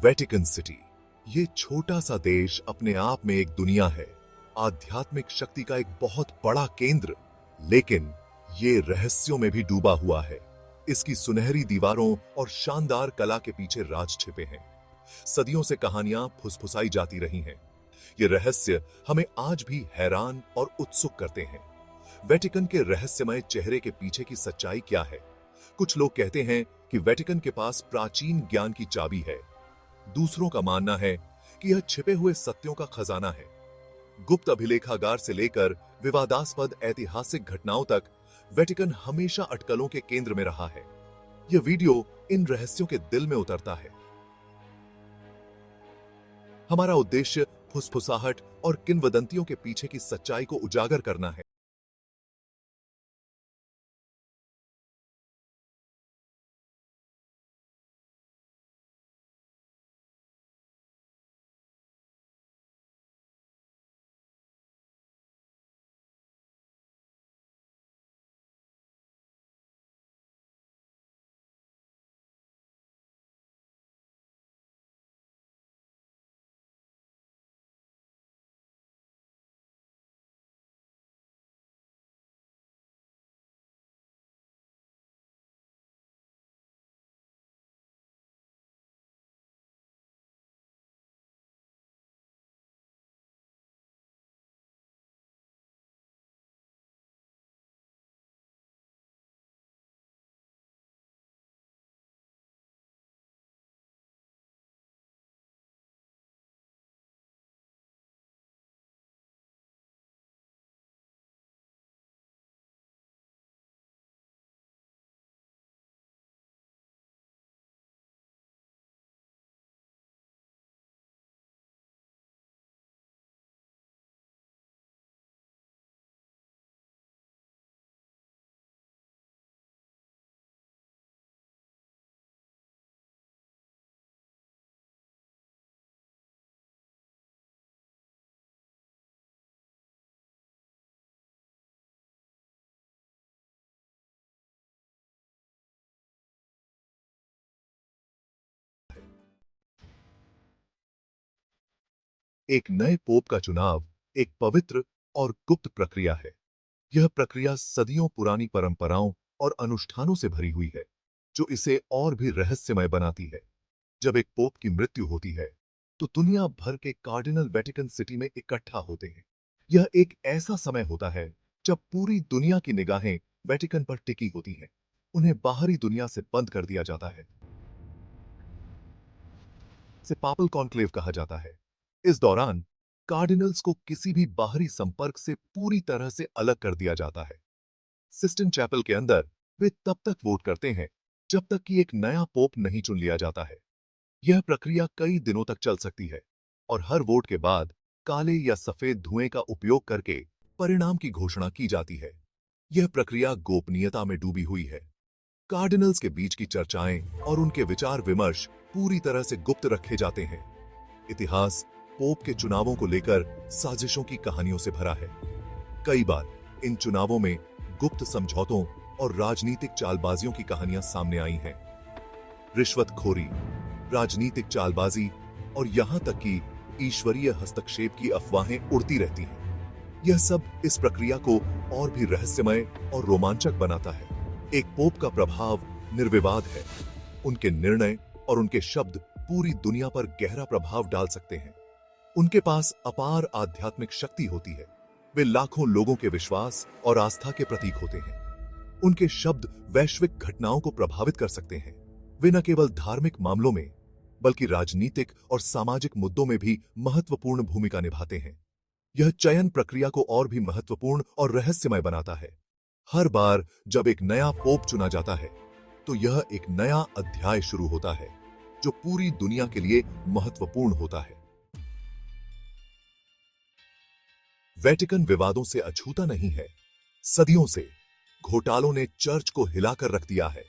Vatican city, ये छोटा सा देश अपने आप में एक दुनिया है, आध्यात्मिक शक्ति का एक बहुत बड़ा केंद्र, लेकिन ये रहस्यों में भी डूबा हुआ है। इसकी सुनहरी दीवारों और शानदार कला के पीछे राज छिपे हैं। सदियों से कहानियां फुसफुसाई जाती रही हैं। ये रहस्य हमें आज भी हैरान और उत्सुक करते हैं। वेटिकन के रहस्यमय चेहरे के पीछे की सच्चाई क्या है? कुछ लोग कहते हैं कि वेटिकन के पास प्राचीन ज्ञान की चाबी है। दूसरों का मानना है कि यह छिपे हुए सत्यों का खजाना है। गुप्त अभिलेखागार से लेकर विवादास्पद ऐतिहासिक घटनाओं तक वेटिकन हमेशा अटकलों के केंद्र में रहा है। यह वीडियो इन रहस्यों के दिल में उतरता है। हमारा उद्देश्य फुसफुसाहट और किंवदंतियों के पीछे की सच्चाई को उजागर करना है। एक नए पोप का चुनाव एक पवित्र और गुप्त प्रक्रिया है। यह प्रक्रिया सदियों पुरानी परंपराओं और अनुष्ठानों से भरी हुई है, जो इसे और भी रहस्यमय बनाती है। जब एक पोप की मृत्यु होती है, तो दुनिया भर के कार्डिनल वेटिकन सिटी में इकट्ठा होते हैं। यह एक ऐसा समय होता है जब पूरी दुनिया की निगाहें वेटिकन पर टिकी होती हैं। उन्हें बाहरी दुनिया से बंद कर दिया जाता है। इसे पापल कॉन्क्लेव कहा जाता है। इस दौरान कार्डिनल्स को किसी भी बाहरी संपर्क से पूरी तरह से अलग कर दिया जाता है। सिस्टिन चैपल के अंदर वे तब तक वोट करते हैं जब तक कि एक नया पोप नहीं चुन लिया जाता है। यह प्रक्रिया कई दिनों तक चल सकती है और हर वोट के बाद काले या सफेद धुएं का उपयोग करके परिणाम की घोषणा की जाती है। यह प्रक्रिया गोपनीयता में डूबी हुई है। कार्डिनल्स के बीच की चर्चाएं और उनके विचार विमर्श पूरी तरह से गुप्त रखे जाते हैं। इतिहास पोप के चुनावों को लेकर साजिशों की कहानियों से भरा है। कई बार इन चुनावों में गुप्त समझौतों और राजनीतिक चालबाजियों की कहानियां सामने आई हैं। रिश्वतखोरी, राजनीतिक चालबाजी और यहां तक कि ईश्वरीय हस्तक्षेप की अफवाहें उड़ती रहती हैं। यह सब इस प्रक्रिया को और भी रहस्यमय और रोमांचक बनाता है। एक पोप का प्रभाव निर्विवाद है। उनके निर्णय और उनके शब्द पूरी दुनिया पर गहरा प्रभाव डाल सकते हैं। उनके पास अपार आध्यात्मिक शक्ति होती है। वे लाखों लोगों के विश्वास और आस्था के प्रतीक होते हैं। उनके शब्द वैश्विक घटनाओं को प्रभावित कर सकते हैं। वे न केवल धार्मिक मामलों में, बल्कि राजनीतिक और सामाजिक मुद्दों में भी महत्वपूर्ण भूमिका निभाते हैं। यह चयन प्रक्रिया को और भी महत्वपूर्ण और रहस्यमय बनाता है। हर बार जब एक नया पोप चुना जाता है, तो यह एक नया अध्याय शुरू होता है, जो पूरी दुनिया के लिए महत्वपूर्ण होता है। वेटिकन विवादों से अछूता नहीं है। सदियों से घोटालों ने चर्च को हिलाकर रख दिया है।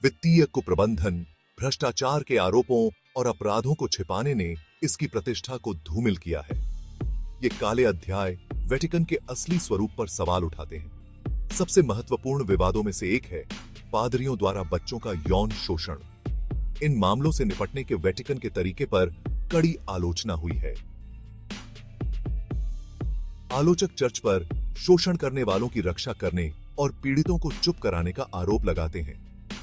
वित्तीय कुप्रबंधन, भ्रष्टाचार के आरोपों और अपराधों को छिपाने ने इसकी प्रतिष्ठा को धूमिल किया है। ये काले अध्याय वेटिकन के असली स्वरूप पर सवाल उठाते हैं। सबसे महत्वपूर्ण विवादों में से एक है पादरियों द्वारा बच्चों का यौन शोषण। इन मामलों से निपटने के वेटिकन के तरीके पर कड़ी आलोचना हुई है। आलोचक चर्च पर शोषण करने वालों की रक्षा करने और पीड़ितों को चुप कराने का आरोप लगाते हैं।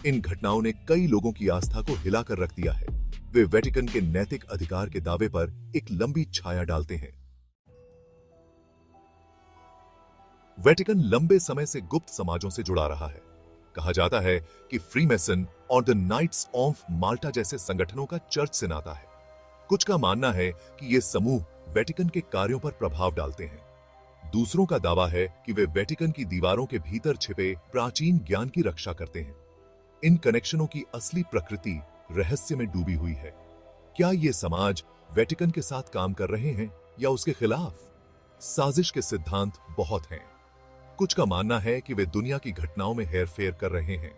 इन घटनाओं ने कई लोगों की आस्था को हिलाकर रख दिया है। वे वेटिकन के नैतिक अधिकार के दावे पर एक लंबी छाया डालते हैं। वेटिकन लंबे समय से गुप्त समाजों से जुड़ा रहा है। कहा जाता है कि फ्रीमेसन और द नाइट्स ऑफ माल्टा जैसे संगठनों का चर्च से नाता है। कुछ का मानना है कि ये समूह वेटिकन के कार्यों पर प्रभाव डालते हैं। दूसरों का दावा है कि वे वेटिकन की दीवारों के भीतर छिपे प्राचीन ज्ञान की रक्षा करते हैं। इन कनेक्शनों की असली प्रकृति रहस्य में डूबी हुई है। क्या ये समाज वेटिकन के साथ काम कर रहे हैं या उसके खिलाफ? साजिश के सिद्धांत बहुत हैं। कुछ का मानना है कि वे दुनिया की घटनाओं में हेरफेर कर रहे हैं।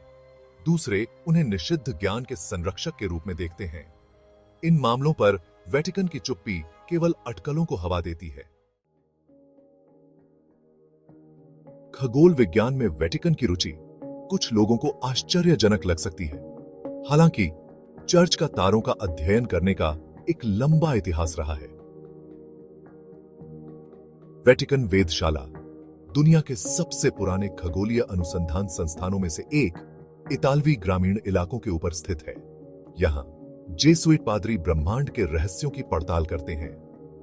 दूसरे उन्हें निषिद्ध ज्ञान के संरक्षक के रूप में देखते हैं। इन मामलों पर वेटिकन की चुप्पी केवल अटकलों को हवा देती है। खगोल विज्ञान में वेटिकन की रुचि कुछ लोगों को आश्चर्यजनक लग सकती है। हालांकि चर्च का तारों का अध्ययन करने का एक लंबा इतिहास रहा है। वेटिकन वेधशाला दुनिया के सबसे पुराने खगोलीय अनुसंधान संस्थानों में से एक इतालवी ग्रामीण इलाकों के ऊपर स्थित है। यहां जेसुइट पादरी ब्रह्मांड के रहस्यों की पड़ताल करते हैं।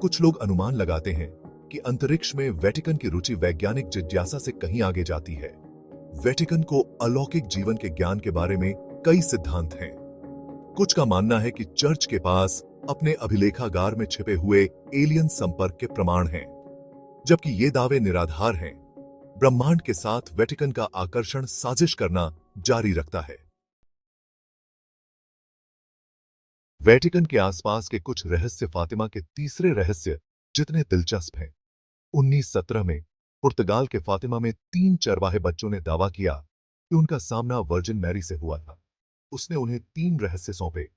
कुछ लोग अनुमान लगाते हैं कि अंतरिक्ष में वेटिकन की रुचि वैज्ञानिक जिज्ञासा से कहीं आगे जाती है। वेटिकन को अलौकिक जीवन के ज्ञान के बारे में कई सिद्धांत हैं। कुछ का मानना है कि चर्च के पास अपने अभिलेखागार में छिपे हुए एलियन संपर्क के प्रमाण हैं, जबकि ये दावे निराधार हैं। ब्रह्मांड के साथ वेटिकन का आकर्षण साजिश करना जारी रखता है। वेटिकन के आसपास के कुछ रहस्य फातिमा के तीसरे रहस्य जितने दिलचस्प हैं। 1917 में पुर्तगाल के फातिमा में 3 चरवाहे बच्चों ने दावा किया कि उनका सामना वर्जिन मैरी से हुआ था। उसने उन्हें 3 रहस्य सौंपे,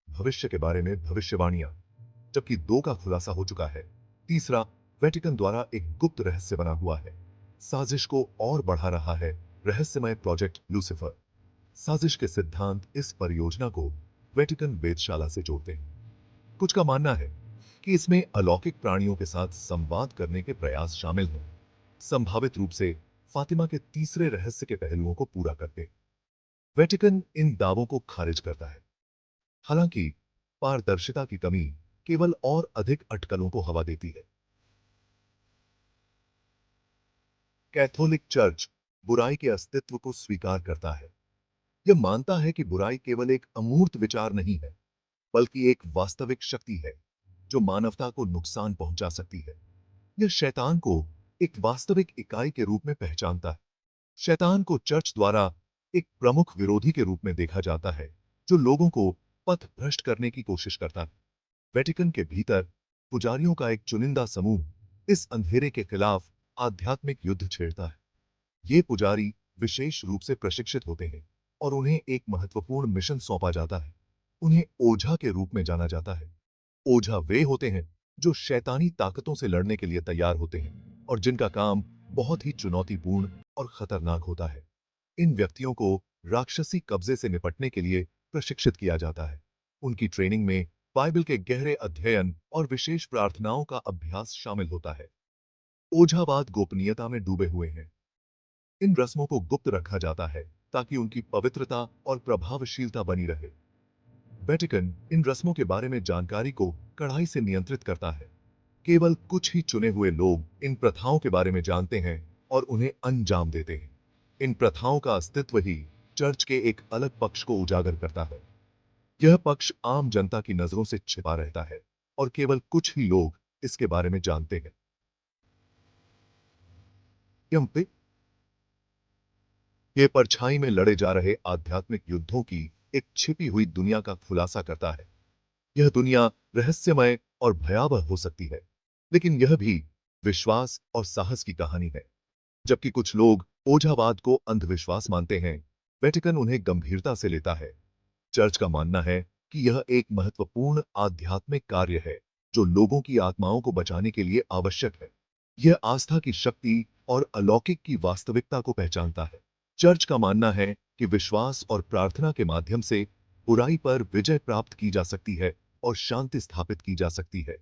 भविष्य के बारे में भविष्यवाणियां, जबकि 2 का खुलासा हो चुका है। तीसरा वेटिकन द्वारा एक गुप्त रहस्य बना हुआ है। साजिश को और बढ़ा रहा है रहस्यमय प्रोजेक्ट लूसिफर। साजिश के सिद्धांत इस परियोजना को वेटिकन वेधशाला से जोड़ते हैं। कुछ का मानना है कि इसमें अलौकिक प्राणियों के साथ संवाद करने के प्रयास शामिल हैं, संभावित रूप से फातिमा के तीसरे रहस्य के पहलुओं को पूरा करते। वेटिकन इन दावों को खारिज करता है। हालांकि पारदर्शिता की कमी केवल और अधिक अटकलों को हवा देती है। कैथोलिक चर्च बुराई के अस्तित्व को स्वीकार करता है। यह मानता है कि बुराई केवल एक अमूर्त विचार नहीं है, बल्कि एक वास्तविक शक्ति है जो मानवता को नुकसान पहुंचा सकती है। यह शैतान को एक वास्तविक इकाई के रूप में पहचानता है। शैतान को चर्च द्वारा एक प्रमुख विरोधी के रूप में देखा जाता है, जो लोगों को पथ भ्रष्ट करने की कोशिश करता है। वेटिकन के भीतर पुजारियों का एक चुनिंदा समूह इस अंधेरे के खिलाफ आध्यात्मिक युद्ध छेड़ता है। ये पुजारी विशेष रूप से प्रशिक्षित होते हैं और उन्हें एक महत्वपूर्ण मिशन सौंपा जाता है। उन्हें ओझा के रूप में जाना जाता है। ओझा वे होते हैं जो शैतानी ताकतों से लड़ने के लिए तैयार होते हैं और जिनका काम बहुत ही चुनौतीपूर्ण और खतरनाक होता है। इन व्यक्तियों को राक्षसी कब्जे से निपटने के लिए प्रशिक्षित किया जाता है। उनकी ट्रेनिंग में बाइबल के गहरे अध्ययन और विशेष प्रार्थनाओं का अभ्यास शामिल होता है। ओझावाद गोपनीयता में डूबे हुए हैं। इन रस्मों को गुप्त रखा जाता है ताकि उनकी पवित्रता और प्रभावशीलता बनी रहे। वेटिकन इन रस्मों के बारे में जानकारी को कड़ाई से नियंत्रित करता है। केवल कुछ ही चुने हुए लोग इन प्रथाओं के बारे में जानते हैं और उन्हें अंजाम देते हैं। इन प्रथाओं का अस्तित्व ही चर्च के एक अलग पक्ष को उजागर करता है। यह पक्ष आम जनता की नजरों से छिपा रहता है और केवल कुछ ही लोग इसके बारे में जानते हैं। ये परछाई में लड़े जा रहे आध्यात्मिक युद्धों की एक छिपी हुई दुनिया का खुलासा करता है। यह दुनिया रहस्यमय और भयावह हो सकती है, लेकिन यह भी विश्वास और साहस की कहानी है। जबकि कुछ लोग ओझावाद को अंधविश्वास मानते हैं, वेटिकन उन्हें गंभीरता से लेता है। चर्च का मानना है कि यह एक महत्वपूर्ण आध्यात्मिक कार्य है जो लोगों की आत्माओं को बचाने के लिए आवश्यक है। यह आस्था की शक्ति और अलौकिक की वास्तविकता को पहचानता है। चर्च का मानना है कि विश्वास और प्रार्थना के माध्यम से बुराई पर विजय प्राप्त की जा सकती है और शांति स्थापित की जा सकती है।